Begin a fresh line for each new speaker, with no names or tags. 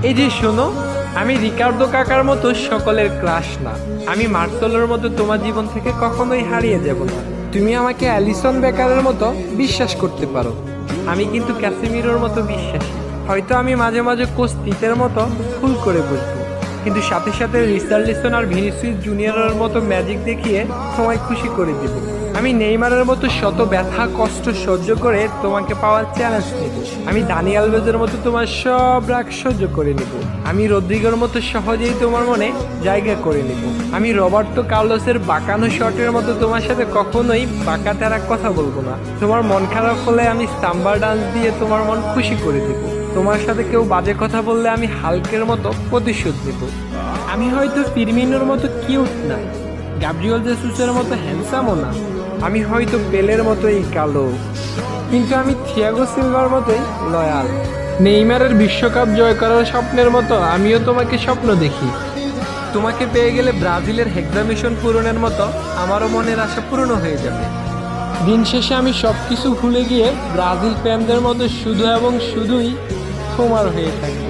এই যে শোনো, আমি রিকার্ডো কাকার মতো সকলের ক্রাশ না। আমি মার্সেলোর মতো তোমার জীবন থেকে কখনোই হারিয়ে যাব না। তুমি আমাকে অ্যালিসন বেকারের মতো বিশ্বাস করতে পারো, আমি কিন্তু ক্যাসিমিরোর মতো বিশ্বাসী। হয়তো আমি মাঝে মাঝে কোচ তিতের মতো ভুল করে বসবো, কিন্তু সাথে সাথে রিচার্লিসন আর ভিনিসিয়াস জুনিয়রের মতো ম্যাজিক দেখিয়ে তোমায় খুশি করে দেব। আমি নেইমারের মতো শত ব্যথা কষ্ট সহ্য করে তোমাকে পাওয়ার চ্যালেঞ্জ নেব। আমি দানি আলভেজের মতো তোমার সব রাগ সহ্য করে নেব। আমি রদ্রিগোর মতো সহজেই তোমার মনে জায়গা করে নেব। আমি রবার্তো কার্লোসের বাঁকানো শটের মতো তোমার সাথে কখনোই বাঁকা তেরা কথা বলবো না। তোমার মন খারাপ হলে আমি সাম্বার ডান্স দিয়ে তোমার মন খুশি করে দেব। তোমার সাথে কেউ বাজে কথা বললে আমি হালকের মতো প্রতিশোধ নেব। আমি হয়তো ফিরমিনোর মতো কিউট না, গ্যাব্রিয়েল জেসুসের মতো হ্যান্ডসামও না, আমি হয়তো পেলের মতোই কালো, কিন্তু আমি থিয়াগো সিলভার মতোই লয়াল। নেইমারের বিশ্বকাপ জয় করার স্বপ্নের মতো আমিও তোমাকে স্বপ্ন দেখি। তোমাকে পেয়ে গেলে ব্রাজিলের হেক্সামিশন পূরণের মতো আমারও মনের আশা পূর্ণ হয়ে যাবে। দিন শেষে আমি সব কিছু ভুলে গিয়ে ব্রাজিল ফ্যানদের মতো শুধু এবং শুধুই তোমার হয়ে থাকবো।